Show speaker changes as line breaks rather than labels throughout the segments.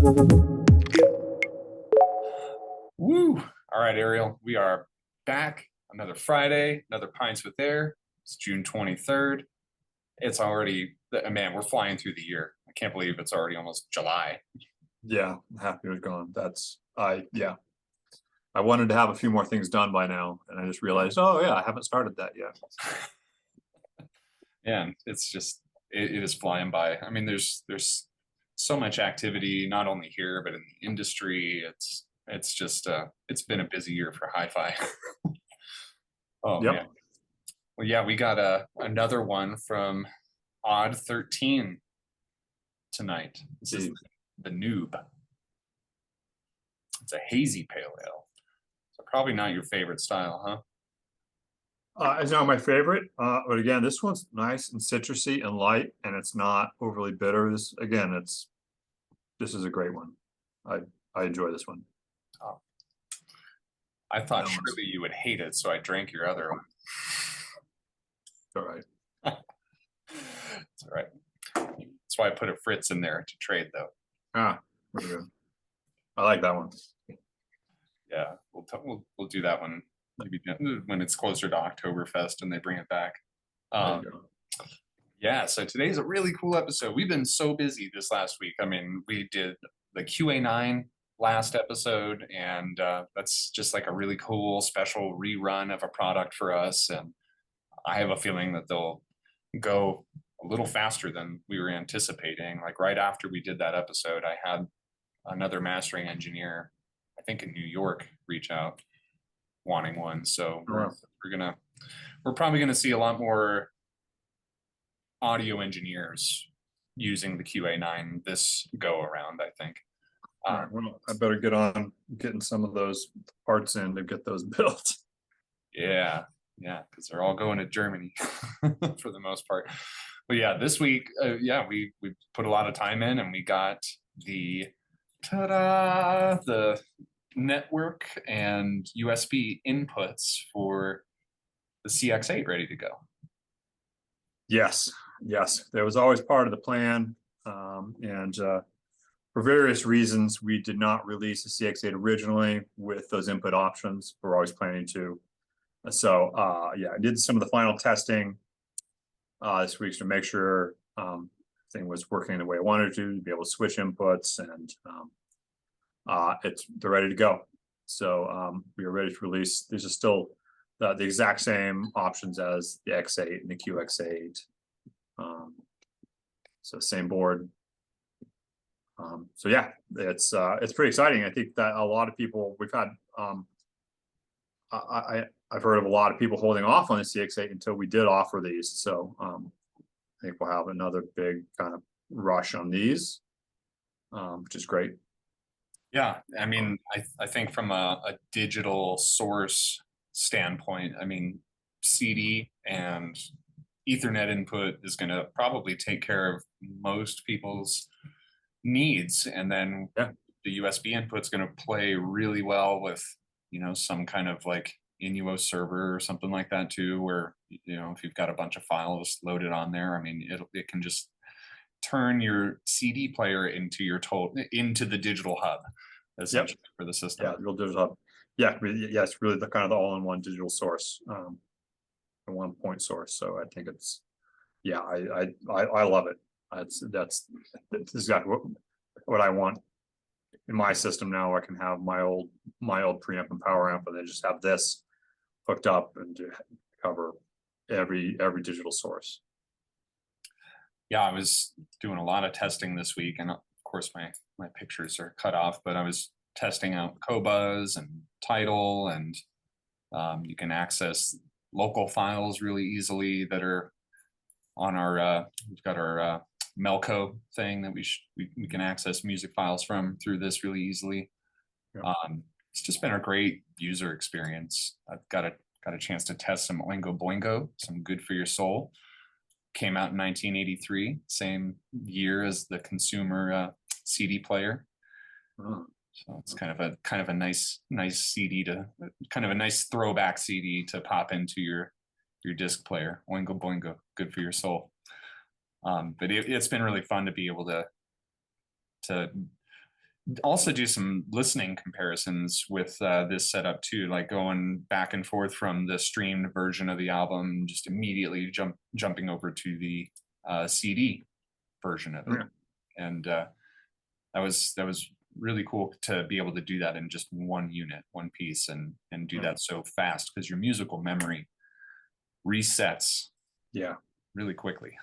Woo! All right, Ariel, we are back. Another Friday, another Pints with Ayre. It's June 23rd. It's already, man, we're flying through the year. I can't believe it's already almost July.
Yeah, I'm happy it was gone. Yeah. I wanted to have a few more things done by now, and I just realized, oh yeah, I haven't started that yet.
And it's just, it is flying by. I mean, there's so much activity, not only here, but in the industry. It's just, it's been a busy year for hi-fi. Oh,
Yep.
man. Well, yeah, we got another one from Odd13 tonight. This is the Noob. It's a hazy pale ale. So probably not your favorite style, huh?
It's not my favorite, but again, this one's nice and citrusy and light, and it's not overly bitter. This is a great one. I enjoy this one.
Oh. I thought
That
surely
one's
you would hate it, so I drank your other one.
all right.
It's all right. That's why I put a Fritz in there to trade, though.
Very good. I like that one.
Yeah, we'll do that one maybe when it's closer to Oktoberfest and they bring it back. Yeah, so today's a really cool episode. We've been so busy this last week. I mean, we did the QA9 last episode, and that's just like a really cool special rerun of a product for us. And I have a feeling that they'll go a little faster than we were anticipating. Like right after we did that episode, I had another mastering engineer, I think in New York, reach out wanting one. So we're probably gonna see a lot more audio engineers using the QA9 this go around, I think.
All right, well, I better get on getting some of those parts in to get those built.
Yeah, because they're all going to Germany for the most part. But yeah, this week, we put a lot of time in, and we got the network and USB inputs for the CX-8 ready to go.
Yes, that was always part of the plan, and for various reasons, we did not release the CX-8 originally with those input options. We're always planning to. So yeah, I did some of the final testing this week to make sure thing was working the way I wanted to be able to switch inputs, and they're ready to go. So we are ready to release. These are still the exact same options as the X8 and the QX8. So same board. So yeah, it's pretty exciting. I think that a lot of people we've had. I've heard of a lot of people holding off on the CX-8 until we did offer these. So I think we'll have another big kind of rush on these, which is great.
Yeah, I mean, I think from a digital source standpoint, I mean, CD and Ethernet input is going to probably take care of most people's needs, and then the USB input is going to play really well with some kind of like Inuo server or something like that too, where if you've got a bunch of files loaded on there, I mean it can just turn your CD player into the digital hub essentially for the system.
Yeah, real digital hub. Yeah, it's really the kind of the all-in-one digital source, a one-point source. So I think it's I love it. That's exactly what I want in my system now. I can have my old preamp and power amp, and then just have this hooked up and to cover every digital source.
Yeah, I was doing a lot of testing this week, and of course my pictures are cut off, but I was testing out Qobuz and Tidal, and you can access local files really easily that are on our we've got our Melco thing that we can access music files from through this really easily. It's just been a great user experience. I've got a chance to test some Oingo Boingo, some Good for Your Soul. Came out in 1983, same year as the consumer CD player. So it's kind of a nice CD to kind of a nice throwback CD to pop into your disc player. Oingo Boingo, Good for Your Soul. But it's been really fun to be able to also do some listening comparisons with this setup too, like going back and forth from the streamed version of the album, just immediately jumping over to the CD version of it.
Yeah.
And that was really cool to be able to do that in just one unit, one piece, and do
Yeah.
that so fast, because your musical memory resets
Yeah.
really quickly.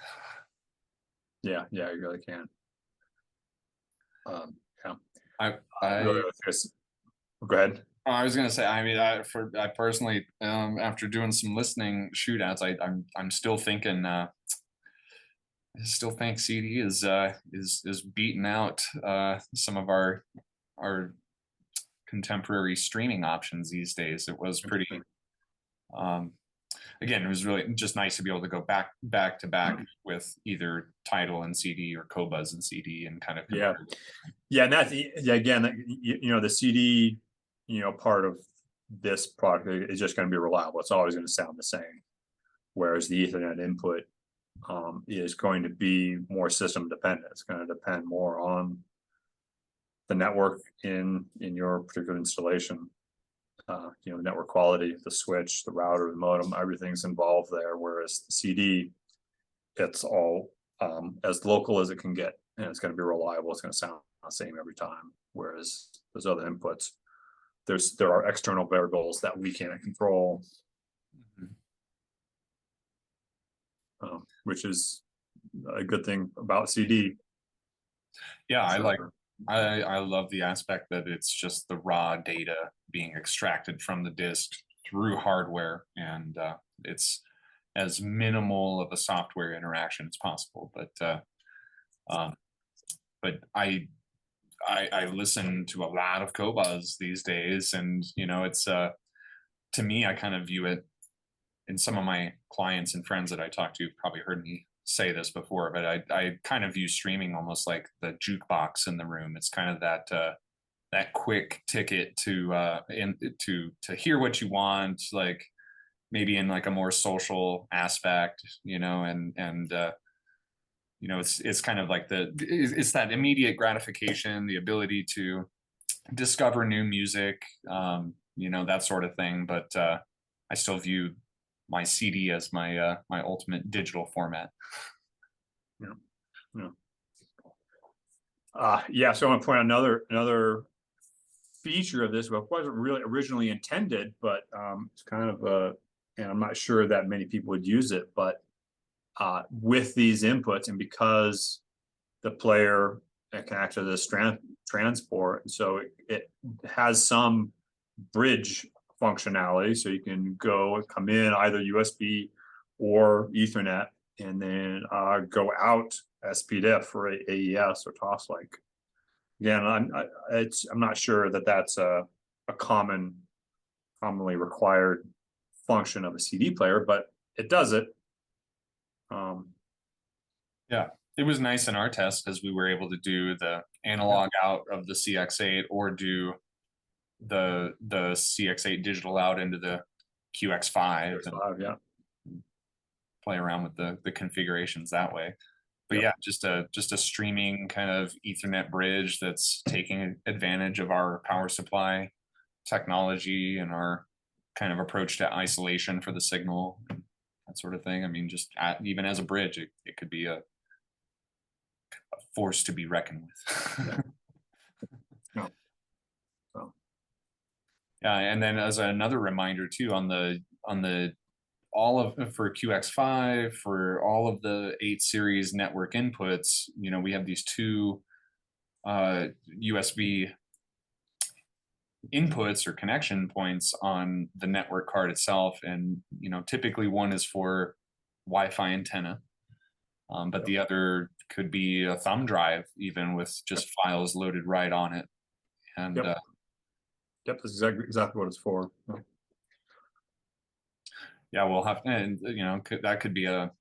Yeah. Yeah. You really can. Yeah.
I
Really, go ahead.
I was gonna say, I mean, I personally, after doing some listening shootouts, I'm still thinking, I still think CD is beating out some of our contemporary streaming options these days. It was pretty, um, again, it was really just nice to be able to go back to back with either Tidal and CD or Qobuz and CD and kind of
Yeah.
compare.
Yeah. And that's, yeah, again, the CD, part of this product is just going to be reliable. It's always going to sound the same. Whereas the Ethernet input is going to be more system dependent. It's going to depend more on the network in your particular installation. Network quality, the switch, the router, the modem, everything's involved there. Whereas the CD, it's all as local as it can get, and it's going to be reliable. It's going to sound the same every time. Whereas those other inputs, there are external variables that we can't control, which is a good thing about CD.
Yeah, I love the aspect that it's just the raw data being extracted from the disk through hardware, and it's as minimal of a software interaction as possible. Um, but I listen to a lot of Qobuz these days, and it's to me, I kind of view it, and some of my clients and friends that I talk to probably heard me say this before, but I kind of view streaming almost like the jukebox in the room. It's kind of that quick ticket to hear what you want, like maybe in like a more social aspect, and it's kind of like it's that immediate gratification, the ability to discover new music, that sort of thing. But I still view my CD as my ultimate digital format.
Yeah. Yeah. Yeah. So I want to point out another feature of this, but wasn't really originally intended, but it's kind of and I'm not sure that many people would use it, but with these inputs, and because the player can actually this transport, so it has some bridge functionality, so you can come in either USB or Ethernet, and then go out SPDIF for AES or TOS-like. Again, I'm not sure that that's a commonly required function of a CD player, but it does it.
Yeah, it was nice in our test because we were able to do the analog out of the CX-8 or do the CX-8 digital out into the QX5.
QX5, yeah.
Play around with the configurations that way. But yeah, just a streaming kind of Ethernet bridge that's taking advantage of our power supply technology and our kind of approach to isolation for the signal, and that sort of thing. I mean, just even as a bridge, it could be a force to be reckoned with.
Yeah. So.
Yeah, and then as another reminder too, on the all of for QX5, for all of the 8 series network inputs, we have these two USB inputs or connection points on the network card itself, and typically one is for Wi-Fi antenna, but the other could be a thumb drive, even with just files loaded right on it. And
that's exactly what it's for.
Yeah, we'll have, and that could be a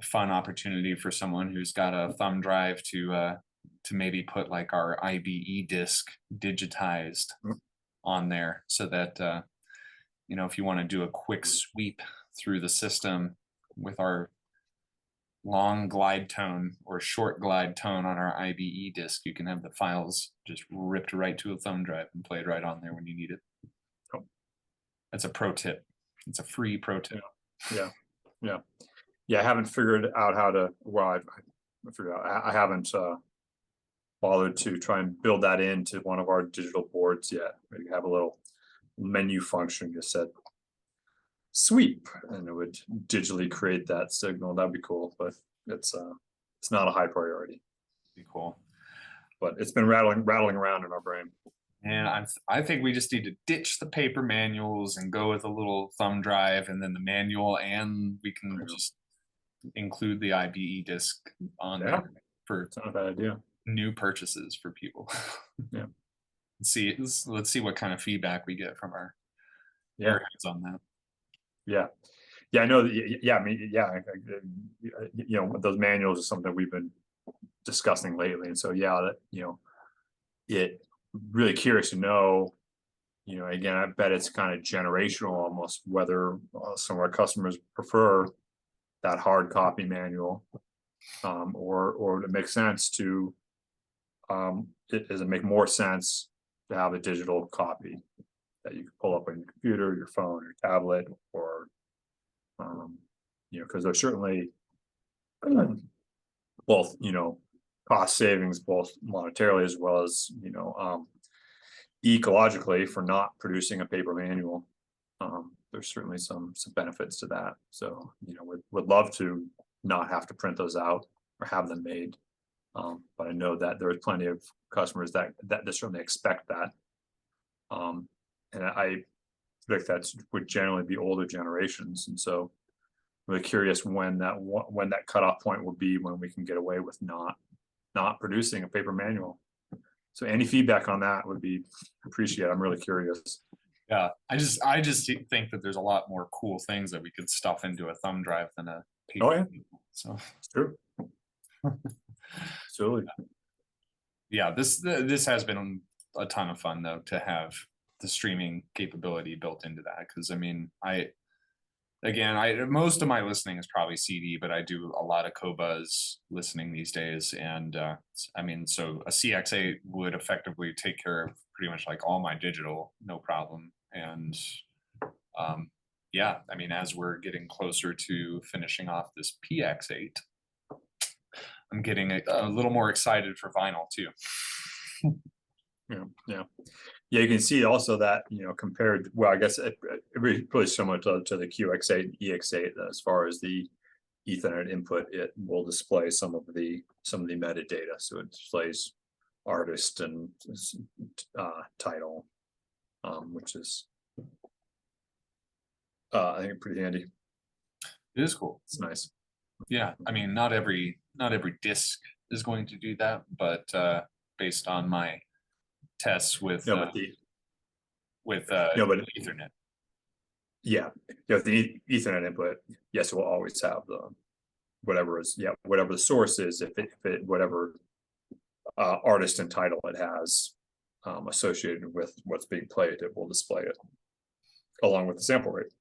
fun opportunity for someone who's got a thumb drive to maybe put like our IBE disk digitized on there, so that if you want to do a quick sweep through the system with our long glide tone or short glide tone on our IBE disk, you can have the files just ripped right to a thumb drive and played right on there when you need it.
Oh.
That's a pro tip. It's a free pro tip.
Yeah. I haven't figured out how to. Well, I figured out. I haven't bothered to try and build that into one of our digital boards yet. Maybe have a little menu function. You said sweep, and it would digitally create that signal. That'd be cool, but it's not a high priority.
Be cool.
But it's been rattling around in our brain.
And I think we just need to ditch the paper manuals and go with a little thumb drive, and then the manual, and we can just include the IBE disk on there for
It's not a bad idea.
New purchases for people.
Yeah.
Let's see what kind of feedback we get from our airheads on that.
I know that. I mean, those manuals are something we've been discussing lately, and so it really curious to know. Again, I bet it's kind of generational almost, whether some of our customers prefer that hard copy manual, or it makes sense to. Does it make more sense to have a digital copy that you can pull up on your computer, your phone, your tablet, or because there's certainly both cost savings, both monetarily as well as ecologically, for not producing a paper manual. There's certainly some benefits to that. So would love to not have to print those out or have them made. But I know that there's plenty of customers that certainly expect that. And I think that would generally be older generations. And so really curious when that cutoff point will be, when we can get away with not producing a paper manual. So any feedback on that would be appreciated. I'm really curious.
Yeah, I just think that there's a lot more cool things that we could stuff into a thumb drive than a paper manual. So
it's true. Absolutely.
Yeah, this has been a ton of fun though, to have the streaming capability built into that, because I mean, most of my listening is probably CD, but I do a lot of Qobuz listening these days, and I mean, so a CX-8 would effectively take care of pretty much like all my digital, no problem. And I mean, as we're getting closer to finishing off this PX8, I'm getting a little more excited for vinyl too.
You can see also that compared, well, I guess it really similar to the QX8 and EX8 as far as the Ethernet input. It will display some of the metadata, so it displays artist and title, which is I think pretty handy.
It is cool.
It's nice.
Yeah, I mean, not every disc is going to do that, but based on my tests with Ethernet.
The Ethernet input, yes, it will always have the whatever the source is. If it whatever artist and title it has associated with what's being played, it will display it along with the sample rate.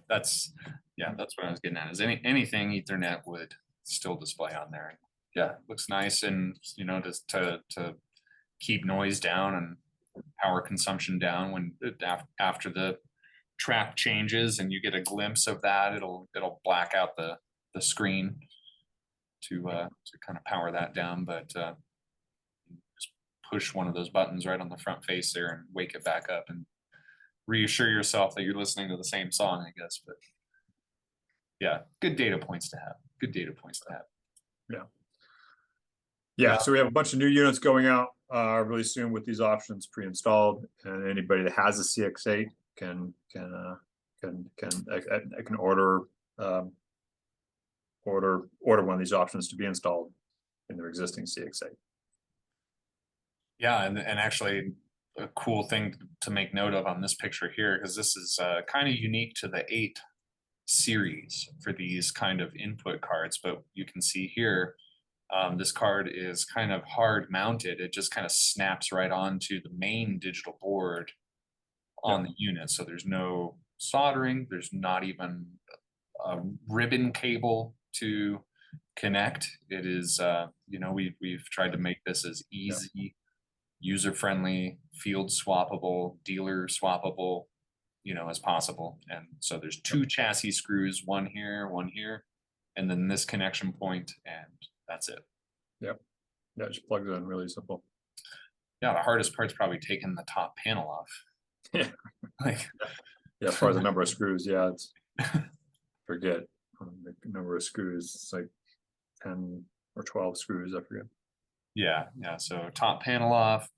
That's what I was getting at, is anything Ethernet would still display on there. Yeah, looks nice, and just to keep noise down and power consumption down when after the track changes and you get a glimpse of that, it'll black out the screen to kind of power that down. But just push one of those buttons right on the front face there and wake it back up and reassure yourself that you're listening to the same song, I guess. But yeah, good data points to have.
So we have a bunch of new units going out really soon with these options pre-installed, and anybody that has a CX-8 can order one of these options to be installed in their existing CX-8.
Yeah, and actually a cool thing to make note of on this picture here, because this is kind of unique to the 8 series for these kind of input cards, but you can see here this card is kind of hard mounted. It just kind of snaps right onto the main digital board on the unit, so there's no soldering. There's not even a ribbon cable to connect. It is, you know, we've tried to make this as easy, user-friendly, field swappable, dealer swappable, you know, as possible. And so there's two chassis screws, one here, and then this connection point, and that's it.
Yep. Yeah, it just plugs in, really simple.
Yeah, the hardest part's probably taking the top panel off.
Yeah.
Like,
Yeah, as far as the number of screws, yeah, it's forget the number of screws. It's like 10 or 12 screws, I forget.
yeah. So top panel off,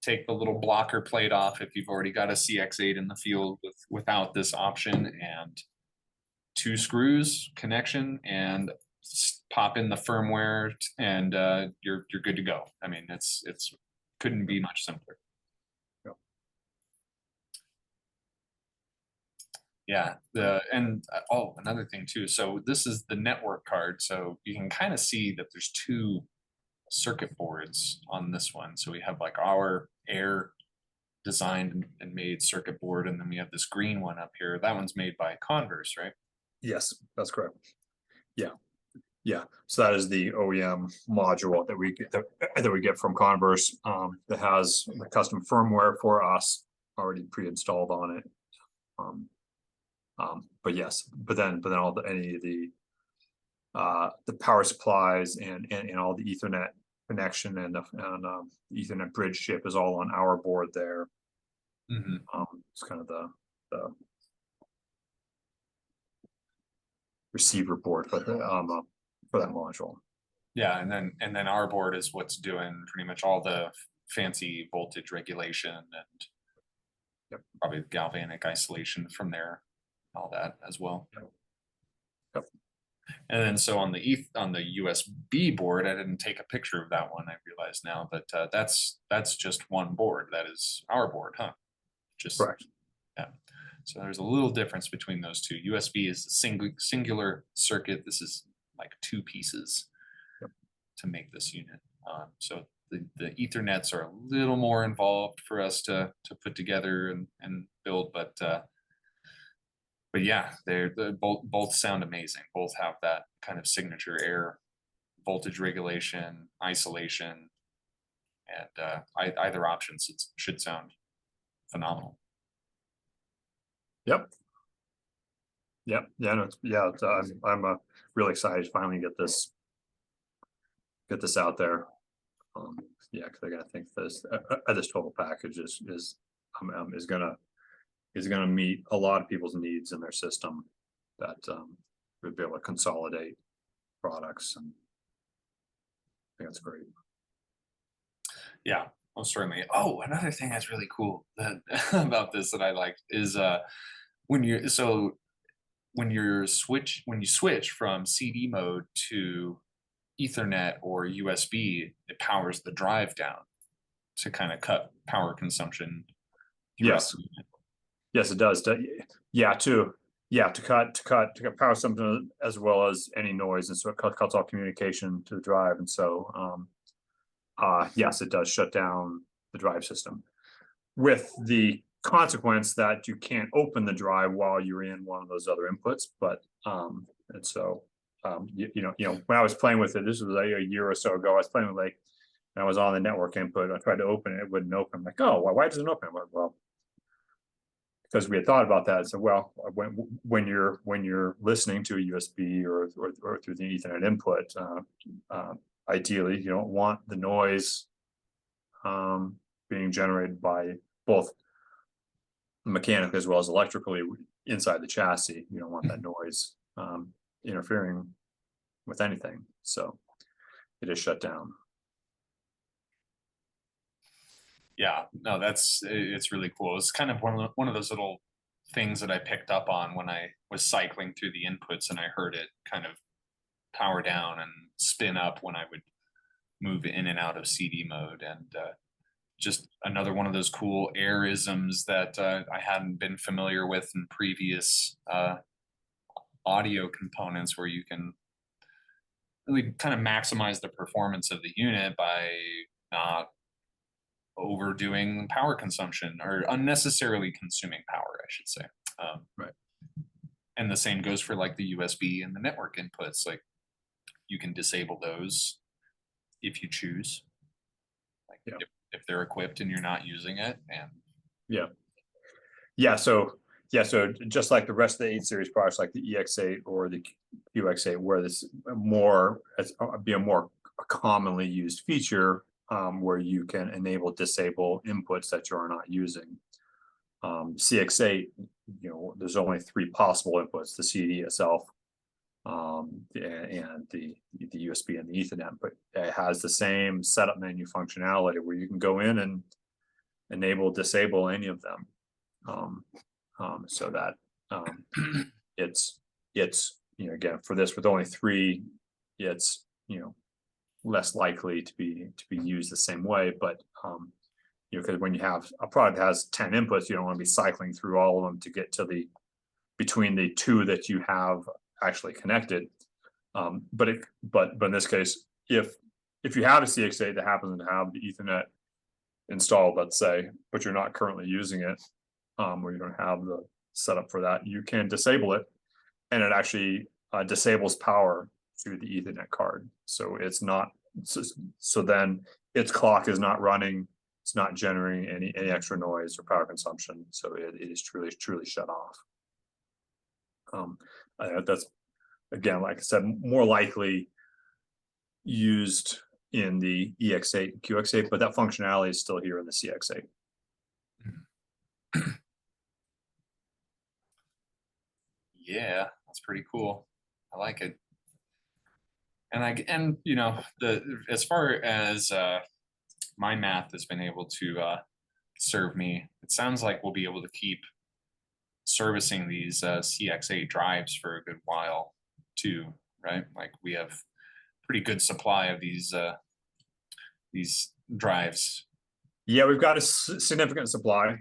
take the little blocker plate off if you've already got a CX-8 in the field without this option, and two screws connection, and pop in the firmware, and you're good to go. I mean, it's couldn't be much simpler.
Yep.
Yeah, another thing too. So this is the network card. So you can kind of see that there's two circuit boards on this one. So we have like our Ayre designed and made circuit board, and then we have this green one up here. That one's made by Converse, right?
Yes, that's correct. Yeah. So that is the OEM module that we get from Converse, that has the custom firmware for us already pre-installed on it. But yes, but then all any of the power supplies and all the Ethernet connection and the Ethernet bridge chip is all on our board there. It's kind of the receiver board for that module.
Yeah, and then our board is what's doing pretty much all the fancy voltage regulation and probably galvanic isolation from there, all that as well.
Yep.
And then so on the USB board, I didn't take a picture of that one, I realize now, but that's just one board. That is our board, huh? Just
correct.
Yeah. So there's a little difference between those two. USB is a singular circuit. This is like two pieces to make this unit. So the Ethernets are a little more involved for us to put together and build, but yeah, they're both sound amazing. Both have that kind of signature Ayre voltage regulation, isolation, and either option should sound phenomenal.
Yep. Yeah. No, I'm really excited to finally get this out there. Yeah, because I gotta think this total package is gonna meet a lot of people's needs in their system, that would be able to consolidate products, and I think that's great.
Yeah, most certainly. Oh, another thing that's really cool about this that I liked is when you switch from CD mode to Ethernet or USB, it powers the drive down to kind of cut power consumption.
Yes, it does. To cut power consumption as well as any noise, and so it cuts off communication to the drive, and so yes, it does shut down the drive system, with the consequence that you can't open the drive while you're in one of those other inputs. But and so you know when I was playing with it, this was like a year or so ago, I was playing with, like, and I was on the network input, I tried to open it, it wouldn't open. I'm like, oh, why doesn't it open? I'm like, well, because we had thought about that. So, well, when you're listening to a USB or through the Ethernet input, ideally you don't want the noise being generated by both mechanically as well as electrically inside the chassis. You don't want that noise interfering with anything, so it is shut down.
Yeah, no, it's really cool. It's kind of one of those little things that I picked up on when I was cycling through the inputs, and I heard it kind of power down and spin up when I would move in and out of CD mode, and just another one of those cool Ayre-isms that I hadn't been familiar with in previous audio components, where you can really kind of maximize the performance of the unit by not overdoing power consumption, or unnecessarily consuming power, I should say.
Right.
And the same goes for like the USB and the network inputs. Like you can disable those if you choose. Like
Yeah.
if they're equipped and you're not using it. And
Yeah, so just like the rest of the 8 series products, like the EX8 or the QX8, where this more be a more commonly used feature, where you can enable disable inputs that you are not using. CX8, there's only 3 possible inputs: the CD itself, and the USB and the Ethernet, but it has the same setup menu functionality where you can go in and enable, disable any of them. So that it's again, for this with only 3, it's less likely to be used the same way. But because when you have a product that has 10 inputs, you don't want to be cycling through all of them to get to the between the 2 that you have actually connected. But in this case, if you have a CX8 that happens to have the Ethernet installed, let's say, but you're not currently using it, or you don't have the setup for that, you can disable it, and it actually disables power to the Ethernet card. So it's not, so then its clock is not running, it's not generating any extra noise or power consumption. So it is truly shut off. That's, again, like I said, more likely used in the EX8 and QX8, but that functionality is still here in the CX8.
yeah, that's pretty cool. I like it. And as far as my math has been able to serve me, it sounds like we'll be able to keep servicing these CX8 drives for a good while too, right? Like we have pretty good supply of these drives.
Yeah, we've got a significant supply.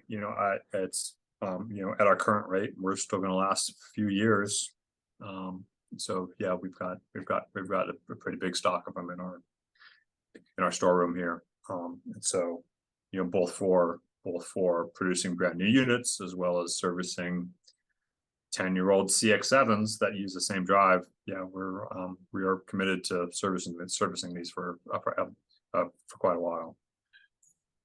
It's at our current rate, we're still going to last a few years. So yeah, we've got a pretty big stock of them in our storeroom here. And so both for producing brand new units as well as servicing 10-year-old CX7s that use the same drive. Yeah, we are committed to servicing these for quite a while.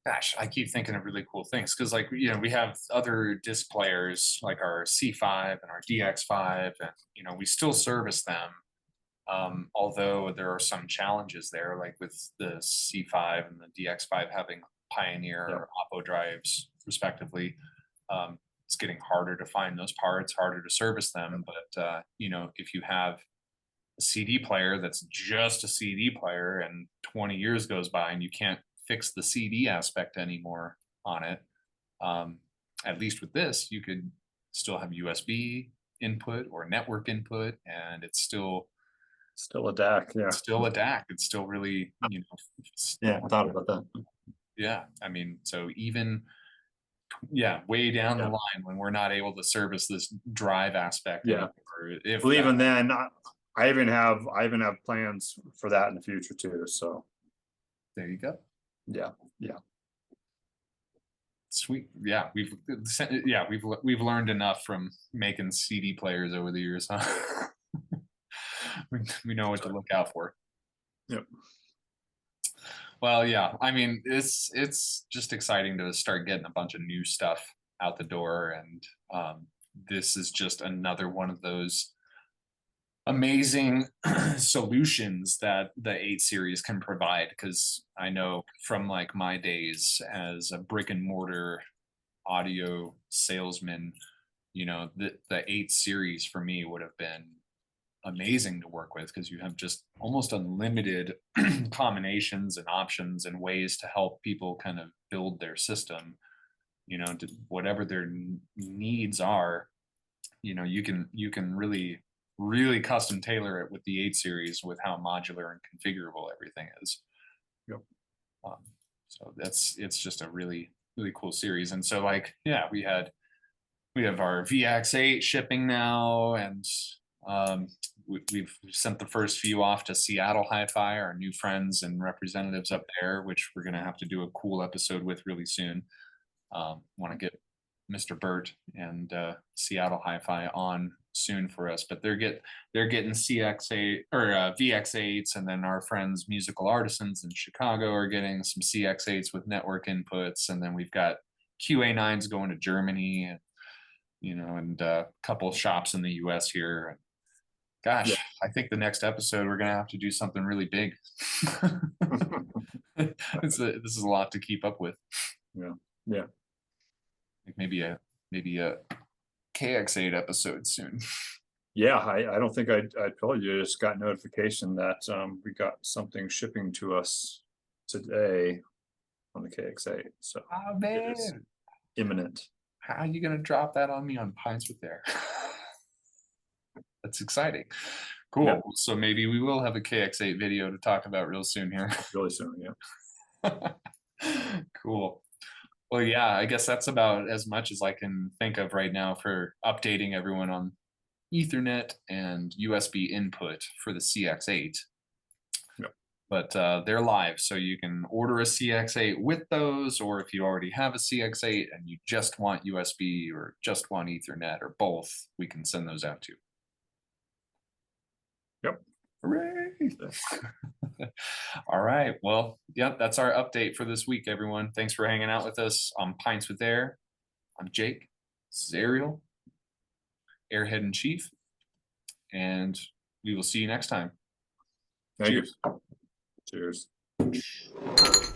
Gosh, I keep thinking of really cool things because, like, we have other disc players like our C5 and our DX5, and we still service them. Although there are some challenges there, like with the C5 and the DX5 having Pioneer or Oppo drives, respectively. It's getting harder to find those parts, harder to service them. But if you have a CD player that's just a CD player, and 20 years goes by and you can't fix the CD aspect anymore on it, at least with this, you could still have USB input or network input, and it's still
a DAC. Yeah,
still a DAC. It's still really,
yeah, I thought about that.
Yeah, I mean, so even way down the line when we're not able to service this drive aspect anymore,
even then, I even have plans for that in the future too. So
there you go.
Yeah.
Sweet. Yeah, we've learned enough from making CD players over the years, huh? we know what to look out for.
Yep.
Well, yeah, I mean, it's just exciting to start getting a bunch of new stuff out the door, and this is just another one of those amazing solutions that the 8 series can provide. Because I know from like my days as a brick and mortar audio salesman, the 8 series for me would have been amazing to work with, because you have just almost unlimited combinations and options and ways to help people kind of build their system, whatever their needs are. You can really custom tailor it with the 8 series with how modular and configurable everything is.
Yep.
So it's just a really cool series. And so, like, yeah, we have our VX8 shipping now, and we've sent the first few off to Seattle Hi-Fi, our new friends and representatives up there, which we're going to have to do a cool episode with really soon. Want to Mr. Burt and Seattle Hi-Fi on soon for us, but they're getting CX-8 or VX-8s, and then our friends Musical Artisans in Chicago are getting some CX-8s with network inputs, and then we've got QA9s going to Germany, and and a couple of shops in the US here. Gosh,
Yeah.
I think the next episode we're gonna have to do something really big. This is a lot to keep up with.
Yeah. Yeah.
Like maybe a KX8 episode soon.
Yeah, I don't think I told you, I just got notification that we got something shipping to us today on the KX8. So
Oh
it is
man,
imminent.
how are you gonna drop that on me on Pints with Ayre? That's exciting. Cool.
Yeah.
So maybe we will have a KX8 video to talk about real soon here.
Really soon, yeah.
Cool. Well, yeah, I guess that's about as much as I can think of right now for updating everyone on Ethernet and USB input for the CX-8.
Yep.
But they're live, so you can order a CX-8 with those, or if you already have a CX-8 and you just want USB or just want Ethernet or both, we can send those out too.
Yep.
Hooray! All right. Well, yep, that's our update for this week, everyone. Thanks for hanging out with us on Pints with Ayre. I'm Jake. This is Ariel, Airhead in Chief, and we will see you next time.
Thank
Cheers.
you. Cheers.